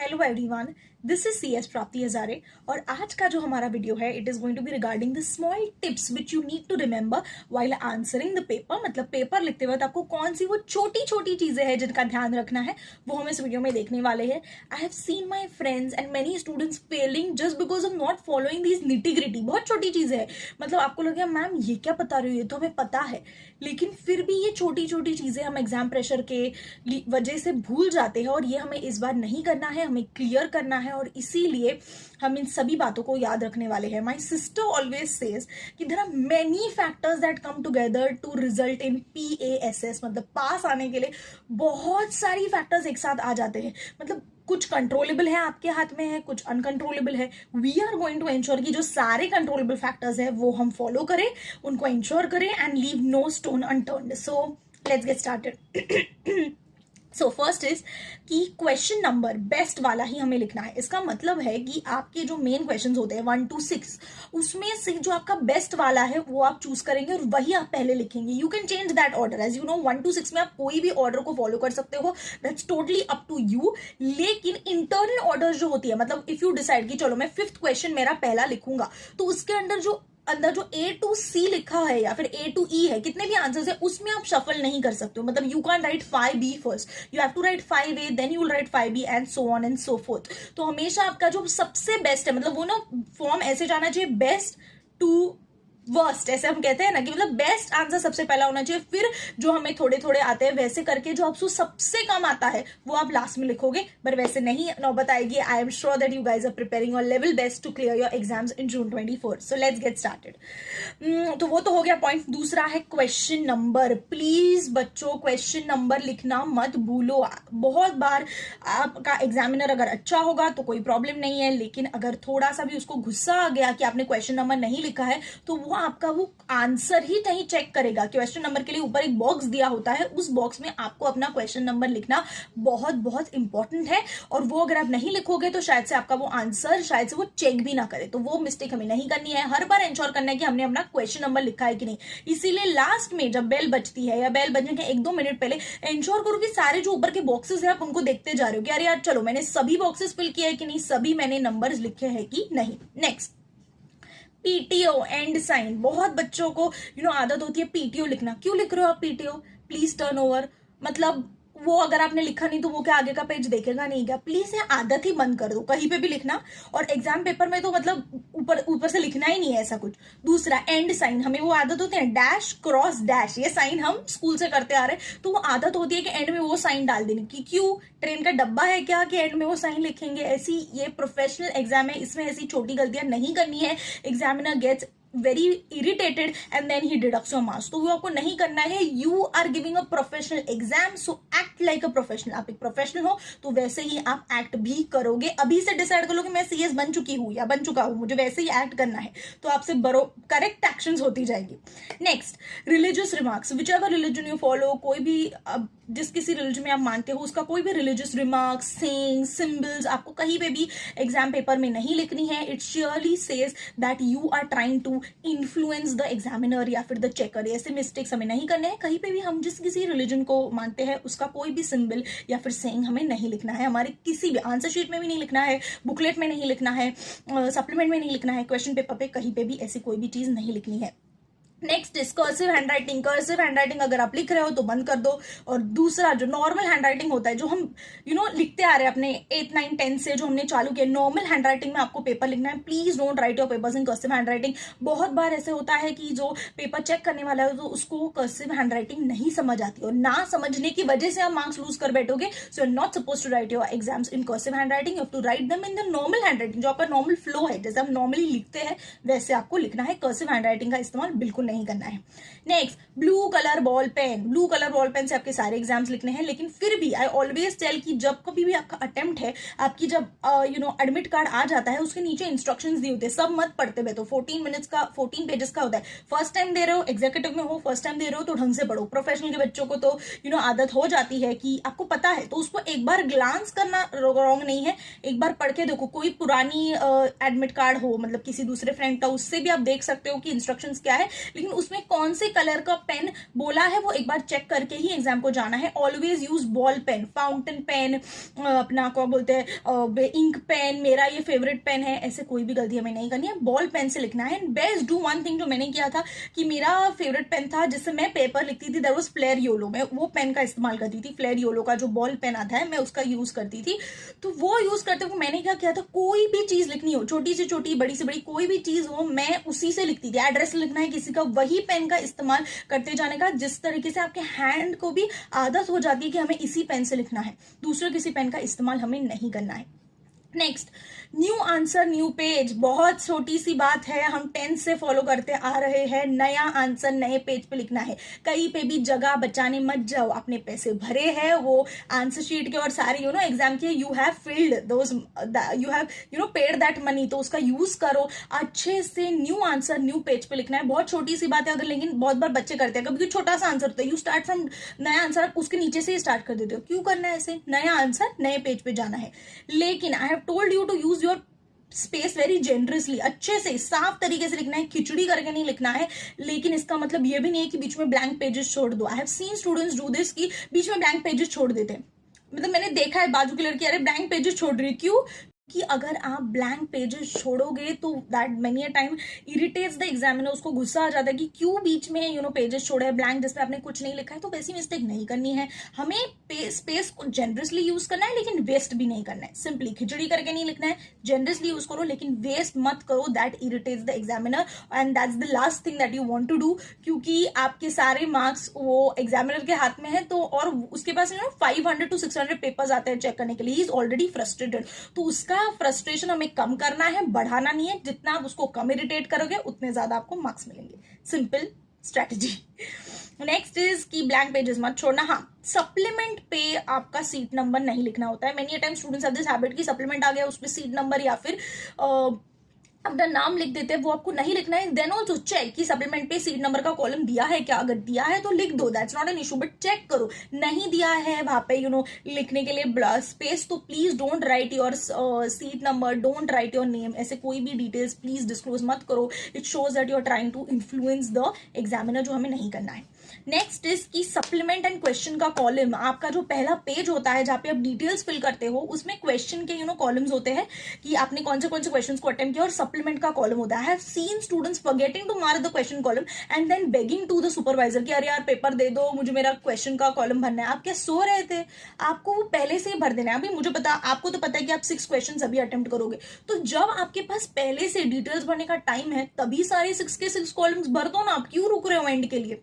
Hello everyone, this is CS प्राप्ति हजारे और आज का जो हमारा वीडियो है it is going to be regarding the small tips which you need to remember while answering the paper. मतलब पेपर लिखते वक्त आपको कौन सी वो छोटी छोटी चीजें हैं जिनका ध्यान रखना है वो हम इस वीडियो में देखने वाले हैं। I have seen my friends and many students failing just because of not following these nitty gritty. बहुत छोटी चीजें हैं, मतलब आपको लगेगा मैम ये क्या बता रही हो, ये तो हमें पता है, लेकिन फिर भी ये छोटी छोटी चीजें हम एग्जाम प्रेशर के वजह से भूल जाते हैं और ये हमें इस बार नहीं करना है, हमें क्लियर करना है और इसीलिए हम इन सभी बातों को याद रखने वाले हैं। माई सिस्टर ऑलवेज सेज कि there are many factors that come together to result in PASS, मतलब पास आने के लिए बहुत सारी फैक्टर्स एक साथ आ जाते हैं। मतलब कुछ कंट्रोलेबल है आपके हाथ में है, कुछ अनकंट्रोलेबल है। We are going to ensure कि जो सारे कंट्रोलेबल फैक्टर्स है वो हम फॉलो करें, उनको इंश्योर करें and leave no stone unturned. So let's get started. So first is कि क्वेश्चन नंबर बेस्ट वाला ही हमें लिखना है। इसका मतलब है कि आपके जो मेन क्वेश्चंस होते हैं 1 to 6 उसमें से जो आपका बेस्ट वाला है वो आप चूज करेंगे और वही आप पहले लिखेंगे। You can change that order, as you know 1 to 6 में आप कोई भी ऑर्डर को फॉलो कर सकते हो, that's totally up to you. लेकिन इंटरनल ऑर्डर जो होती है, मतलब इफ यू डिसाइड कि चलो मैं 5th क्वेश्चन मेरा पहला लिखूंगा तो उसके अंदर जो A to C लिखा है या फिर A to E है, कितने भी आंसर्स है उसमें आप शफल नहीं कर सकते हो। मतलब you can write 5B first, you have to write 5A, then you will write 5B and so on and so forth. तो हमेशा आपका जो सबसे बेस्ट है, मतलब वो ना फॉर्म ऐसे जाना चाहिए बेस्ट टू वर्स्ट, ऐसे हम कहते हैं ना कि मतलब बेस्ट आंसर सबसे पहला होना चाहिए, फिर जो हमें थोड़े थोड़े आते हैं वैसे करके जो आपको सबसे कम आता है वो आप लास्ट में लिखोगे। पर वैसे नहीं नौबत आएगी। I am sure that you guys are preparing your level best to clear your exams in June 24। So let's get started. तो वो तो हो गया पॉइंट। दूसरा है क्वेश्चन नंबर। प्लीज बच्चों क्वेश्चन नंबर लिखना मत भूलो। बहुत बार आपका एग्जामिनर अगर अच्छा होगा तो कोई प्रॉब्लम नहीं है, लेकिन अगर थोड़ा सा भी उसको गुस्सा आ गया कि आपने क्वेश्चन नंबर नहीं लिखा है तो वो आपका वो आंसर ही नहीं चेक करेगा। क्वेश्चन नंबर के लिए ऊपर एक बॉक्स दिया होता है, उस बॉक्स में आपको अपना क्वेश्चन नंबर लिखना बहुत बहुत इंपॉर्टेंट है और वो अगर आप नहीं लिखोगे तो शायद से आपका वो आंसर शायद से वो चेक भी ना करे। तो वो मिस्टेक हमें नहीं करनी है, हर बार इंश्योर करना है कि हमने अपना क्वेश्चन नंबर लिखा है कि नहीं। इसीलिए लास्ट में जब बेल बजती है या बेल बजने के 1-2 मिनट पहले इंश्योर करो कि सारे जो ऊपर के बॉक्सेस है आप उनको देखते जा रहे हो कि अरे यार चलो मैंने सभी बॉक्सेस फिल किया है कि नहीं, सभी मैंने नंबर्स लिखे हैं कि नहीं। Next PTO and sign. बहुत बच्चों को आदत होती है PTO लिखना। क्यों लिख रहे हो आप PTO? Please turn over. मतलब वो अगर आपने लिखा नहीं तो वो क्या आगे का पेज देखेगा नहीं क्या? प्लीज ये आदत ही बंद कर दो कहीं पे भी लिखना। और एग्जाम पेपर में तो मतलब ऊपर से लिखना ही नहीं है ऐसा कुछ। दूसरा एंड साइन। हमें वो आदत होती है डैश क्रॉस डैश, ये साइन हम स्कूल से करते आ रहे हैं, तो वो आदत होती है कि एंड में वो साइन डाल देने की। क्यों? ट्रेन का डब्बा है क्या कि एंड में वो साइन लिखेंगे? ऐसी ये प्रोफेशनल एग्जाम है, इसमें ऐसी छोटी गलतियां नहीं करनी है। Examiner gets very irritated and then he deducts your marks। तो वो आपको नहीं करना है। You are giving a professional exam, so act like a professional। आप एक प्रोफेशनल हो तो वैसे ही आप एक्ट भी करोगे। अभी से डिसाइड कर लो कि मैं CS बन चुकी हूँ या बन चुका हूँ, मुझे वैसे ही एक्ट करना है, तो आपसे करेक्ट एक्शंस होती जाएंगी। Next religious remarks. Which ever religion you follow, कोई भी जिस किसी रिलीजन में आप मानते हो उसका कोई भी रिलीजियस रिमार्क्स, सेइंग्स, सिंबल्स आपको कहीं पे भी एग्जाम पेपर में नहीं लिखनी है। It surely says that you are trying to influence the examiner या फिर द चेकर। ऐसे मिस्टेक्स हमें नहीं करने हैं। कहीं पे भी हम जिस किसी रिलीजन को मानते हैं उसका कोई भी सिंबल या फिर सेइंग हमें नहीं लिखना है। हमारे किसी भी आंसर शीट में भी नहीं लिखना है, बुकलेट में नहीं लिखना है, सप्लीमेंट में नहीं लिखना है, क्वेश्चन पेपर पे कहीं पे भी ऐसी कोई भी चीज नहीं लिखनी है। Next is cursive handwriting. Cursive handwriting अगर आप लिख रहे हो तो बंद कर दो। और दूसरा जो नॉर्मल हैंडराइटिंग होता है, जो हम लिखते आ रहे हैं अपने 8, 9, 10 से जो हमने चालू किया, नॉर्मल हैंडराइटिंग में आपको पेपर लिखना है। Please don't write your papers in cursive handwriting. बहुत बार ऐसे होता है कि जो पेपर चेक करने वाला है तो उसको कर्सिव हैंडराइटिंग नहीं समझ आती और ना समझने की वजह से आप मार्क्स लूज कर बैठोगे। So you are not suppose to write your exams in cursive handwriting, you have to write them in the normal handwriting. जो आपका नॉर्मल फ्लो है, जैसे हम नॉर्मली लिखते हैं वैसे आपको लिखना है। कर्सिव हैंडराइटिंग का इस्तेमाल बिल्कुल नहीं करना है। Next blue colour ball pen. Blue colour ball pen से आपके सारे एग्जाम्स लिखने हैं, लेकिन फिर भी आई ऑलवेज टेल कि जब कभी भी आपका अटेम्प्ट है, आपकी जब एडमिट कार्ड आ जाता है उसके नीचे इंस्ट्रक्शंस दिए होते हैं, सब मत पढ़ते हुए। तो 14 पेजेस का होता है। फर्स्ट टाइम दे रहे हो, एग्जीक्यूटिव में हो, फर्स्ट टाइम दे रहे हो तो ढंग से पढ़ो। प्रोफेशनल के बच्चों को तो आदत हो जाती है कि आपको पता है तो उसको एक बार ग्लांस करना रॉन्ग नहीं है, एक बार पढ़ के देखो। कोई पुरानी एडमिट कार्ड हो, मतलब किसी दूसरे फ्रेंड का, उससे भी आप देख सकते हो कि इंस्ट्रक्शंस क्या है। लेकिन उसमें कौन से कलर का पेन बोला है वो एक बार चेक करके ही एग्जाम को जाना है। Always use ball pen, fountain pen, अपना क्या बोलते हैं इंक पेन, मेरा ये फेवरेट पेन है, ऐसे कोई भी गलती हमें नहीं करनी है, बॉल पेन से लिखना है। बेस्ट डू वन थिंग जो मैंने किया था कि मेरा फेवरेट पेन था जिससे मैं पेपर लिखती थी, दैट वाज फ्लेयर योलो। मैं वो पेन का इस्तेमाल करती थी, फ्लेयर योलो का जो बॉल पेन आता है मैं उसका यूज करती थी। तो वो यूज करते हुए मैंने क्या किया था, कोई भी चीज लिखनी हो, छोटी से छोटी बड़ी से बड़ी कोई भी चीज हो, मैं उसी से लिखती थी। एड्रेस लिखना है किसी का, वही पेन का इस्तेमाल करते जाने का, जिस तरीके से आपके हैंड को भी आदत हो जाती है कि हमें इसी पेन से लिखना है, दूसरे किसी पेन का इस्तेमाल हमें नहीं करना है। Next, new answer new page. बहुत छोटी सी बात है, हम 10 से फॉलो करते आ रहे हैं, नया आंसर नए पेज पे लिखना है। कहीं पे भी जगह बचाने मत जाओ, आपने पैसे भरे हैं वो आंसर शीट के और सारे एग्जाम के, you have filled those, you have paid that money, तो उसका यूज करो अच्छे से। न्यू आंसर न्यू पेज पे लिखना है। बहुत छोटी सी बात है अगर, लेकिन बहुत बार बच्चे करते हैं, कभी छोटा सा आंसर होता है, यू स्टार्ट फ्रॉम नया आंसर, आप उसके नीचे से स्टार्ट कर देते हो। क्यों करना है ऐसे? नया आंसर नए पेज पे जाना है। लेकिन I have told you to use your space very generously, अच्छे से साफ तरीके से लिखना है, खिचड़ी करके नहीं लिखना है। लेकिन इसका मतलब ये भी नहीं है कि बीच में ब्लैंक पेजेस छोड़ दो। आई have seen students do this कि बीच में ब्लैंक पेजेस छोड़ देते हैं। मतलब मैंने देखा है बाजू की लड़की, अरे ब्लैंक पेजेस छोड़ रही, क्यों? कि अगर आप ब्लैंक पेजेस छोड़ोगे तो that many a time irritates the examiner, उसको गुस्सा आ जाता है कि क्यों बीच में पेजेस छोड़े हैं ब्लैंक जिसमें आपने कुछ नहीं लिखा है। तो वैसी मिस्टेक नहीं करनी है, हमें स्पेस को जेनरसली यूज करना है, लेकिन वेस्ट भी नहीं करना है। सिंपली खिचड़ी करके नहीं लिखना है, जेनरसली यूज करो लेकिन वेस्ट मत करो, that irritates the examiner and that's the last thing that you want to do. क्योंकि आपके सारे मार्क्स वो एग्जामिनर के हाथ में है, तो और उसके पास 500 to 600 पेपर्स आते हैं चेक करने के लिए, ही इज ऑलरेडी फ्रस्ट्रेटेड। तो उसका फ्रस्ट्रेशन हमें कम करना है, बढ़ाना नहीं है। जितना आप उसको कम इरिटेट करोगे उतने ज्यादा आपको मार्क्स मिलेंगे। Simple strategy. नेक्स्ट इज की ब्लैंक पेजेस मत छोड़ना। हाँ, सप्लीमेंट पे आपका सीट नंबर नहीं लिखना होता है। Many time students have this habit की सप्लीमेंट आ गया उसमें सीट नंबर या फिर अपना नाम लिख देते हैं, वो आपको नहीं लिखना है। देन ऑल्सो चेक कि सप्लीमेंट पे सीट नंबर का कॉलम दिया है क्या, अगर दिया है तो लिख दो, that's not an issue, but check करो। नहीं दिया है वहां पे लिखने के लिए स्पेस, तो please don't write your seat number, don't write your name, ऐसे कोई भी डिटेल्स प्लीज डिस्क्लोज मत करो। It shows that you are trying to influence the examiner, जो हमें नहीं करना है। नेक्स्ट इज की सप्लीमेंट एंड क्वेश्चन का कॉलम, आपका जो पहला पेज होता है जहां पे आप डिटेल्स फिल करते हो, उसमें क्वेश्चन के कॉलम्स होते हैं कि आपने कौन से क्वेश्चन को अटेम्प्ट किया, और सप्लीमेंट का कॉलम होता है। I have seen students forgetting to mark the question column and then begging to the supervisor कि अरे यार पेपर दे दो, मुझे मेरा क्वेश्चन का कॉलम भरना है। आप क्या सो रहे थे? आपको वो पहले से ही भर देना है। अभी मुझे पता, आपको तो पता है कि आप 6 क्वेश्चन अभी अटेम्प्ट करोगे, तो जब आपके पास पहले से डिटेल्स भरने का टाइम है तभी सारे 6 के 6 कॉलम्स भर दो ना, आप क्यों रुक रहे हो एंड के लिए?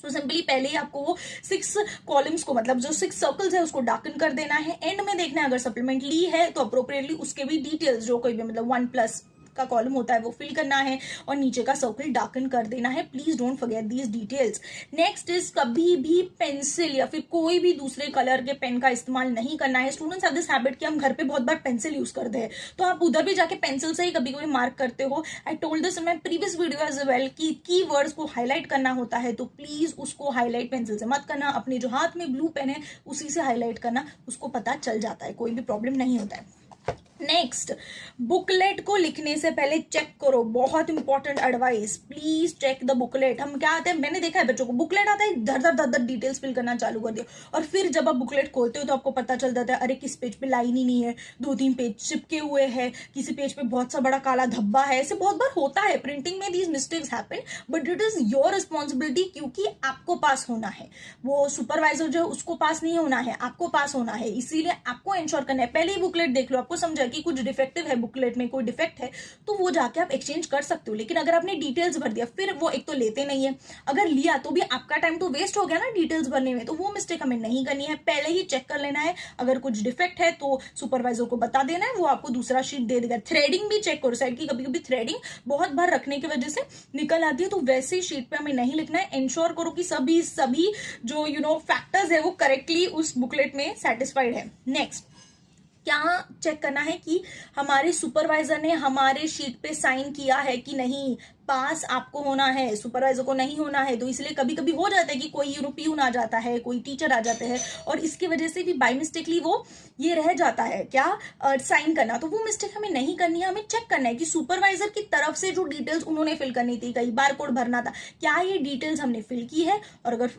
तो सिंपली पहले ही आपको वो 6 कॉलम्स को, मतलब जो 6 सर्कल्स है उसको डार्कन कर देना है। एंड में देखना है अगर सप्लीमेंट ली है तो अप्रोप्रिएटली उसके भी डिटेल्स, जो कोई भी मतलब 1+ का कॉलम होता है वो फिल करना है और नीचे का सर्कल डार्कन कर देना है। Please don't forget these details. Next is कभी भी पेंसिल या फिर कोई भी दूसरे कलर के पेन का इस्तेमाल नहीं करना है। स्टूडेंट्स हैव दिस हैबिट कि हम घर पे बहुत बार पेंसिल यूज करते हैं, तो आप उधर भी जाके पेंसिल से ही कभी कभी मार्क करते हो। I told this in my previous video as well कि कीवर्ड्स को हाईलाइट करना होता है, तो प्लीज उसको हाईलाइट पेंसिल से मत करना, अपने जो हाथ में ब्लू पेन है उसी से हाईलाइट करना, उसको पता चल जाता है, कोई भी प्रॉब्लम नहीं होता है। नेक्स्ट, बुकलेट को लिखने से पहले चेक करो, बहुत important advice, please check the booklet. हम क्या आते हैं, मैंने देखा है बच्चों को बुकलेट आता है, धर धर धर धर डिटेल्स फिल करना चालू कर दिया, और फिर जब आप बुकलेट खोलते हो तो आपको पता चल जाता है अरे किस पेज पे लाइन ही नहीं है, 2-3 पेज चिपके हुए हैं, किसी पेज पे बहुत सा बड़ा काला धब्बा है। ऐसे बहुत बार होता है प्रिंटिंग में, these mistakes happen, but it is your responsibility, क्योंकि आपको पास होना है। वो सुपरवाइजर जो है उसको पास नहीं होना है, आपको पास होना है, इसीलिए आपको इंश्योर करना है। पहले ही बुकलेट देख लो, आपको समझा कि कुछ डिफेक्टिव है, बुकलेट में कोई डिफेक्ट है, तो वो जाके आप एक्सचेंज कर सकते हो। लेकिन अगर आपने डिटेल्स भर दिया, फिर वो एक तो लेते नहीं है, अगर लिया तो भी आपका टाइम तो वेस्ट हो गया ना डिटेल्स भरने में, तो वो मिस्टेक हमें नहीं करनी है। पहले ही चेक कर लेना है, अगर कुछ डिफेक्ट है तो सुपरवाइजर को बता देना है, वो आपको दूसरा शीट दे देगा। थ्रेडिंग भी चेक करो साइड की, कभी कभी थ्रेडिंग बहुत बार रखने की वजह से निकल आती है, तो वैसे शीट पे हमें नहीं लिखना है। इंश्योर करो कि सभी जो फैक्टर्स है वो करेक्टली उस बुकलेट में सेटिस्फाइड है। नेक्स्ट, क्या चेक करना है कि हमारे सुपरवाइजर ने हमारे शीट पे साइन किया है कि नहीं। पास आपको होना है, सुपरवाइजर को नहीं होना है। तो इसलिए कभी कभी हो जाता है कि कोई यूरोपियन आ जाता है, कोई टीचर आ जाते हैं, और इसकी वजह से भी बाय मिस्टेकली वो ये रह जाता है क्या, साइन करना। तो वो मिस्टेक हमें नहीं करनी है, हमें चेक करना है कि सुपरवाइजर की तरफ से जो डिटेल्स उन्होंने फिल करनी थी, कई बार कोड भरना था, क्या ये डिटेल्स हमने फिल की है, और अगर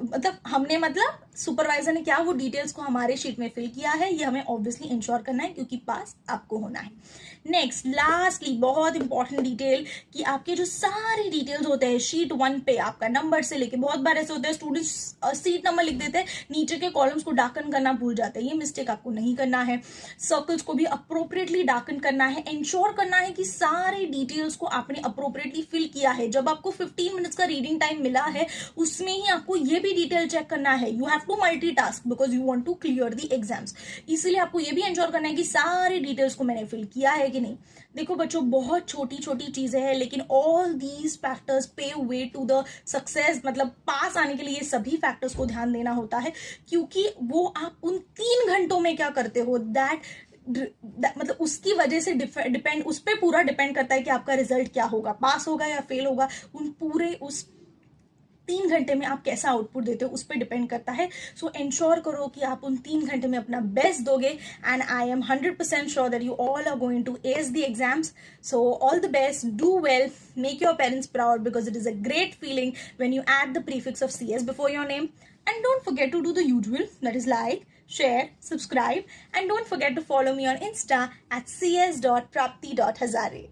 मतलब सुपरवाइजर ने क्या वो डिटेल्स को हमारे शीट में फिल किया है, ये हमें ऑब्वियसली इंश्योर करना है, क्योंकि पास आपको होना है। नेक्स्ट लास्टली बहुत इंपॉर्टेंट डिटेल कि आपके जो सारे डिटेल्स होते हैं शीट 1 पे, आपका नंबर से लेके, बहुत बार ऐसे होते हैं स्टूडेंट्स सीट नंबर लिख देते हैं, नीचे के कॉलम्स को डार्कन करना भूल जाते हैं, ये मिस्टेक आपको नहीं करना है। सर्कल्स को भी अप्रोप्रिएटली डार्कन करना है, इंश्योर करना है कि सारे डिटेल्स को आपने अप्रोप्रिएटली फिल किया है। जब आपको 15 मिनट्स का रीडिंग टाइम मिला है, उसमें ही आपको ये भी डिटेल चेक करना है। You have to multitask because you want to clear the exams, इसलिए आपको ये भी इंश्योर करना है कि सारे डिटेल्स को मैंने फिल किया है कि नहीं। देखो बच्चों, बहुत छोटी छोटी चीजें हैं, लेकिन ऑल दीज फैक्टर्स पे वे टू द सक्सेस, मतलब पास आने के लिए ये सभी फैक्टर्स को ध्यान देना होता है, क्योंकि वो आप उन 3 घंटों में क्या करते हो, दैट मतलब उसकी वजह से डिपेंड, उस पर पूरा डिपेंड करता है कि आपका रिजल्ट क्या होगा, पास होगा या फेल होगा। उन पूरे उस 3 घंटे में आप कैसा आउटपुट देते हो उस पर डिपेंड करता है। सो इंश्योर करो कि आप उन 3 घंटे में अपना बेस्ट दोगे, and I am 100% sure that you all are going to ace the exams. So all the best, do well, make your parents proud, because it is a great feeling when you add the prefix of CS before your name. And don't forget to do the usual, that is like, share, subscribe, and don't forget to follow me on Insta at cs.prapti.hazare.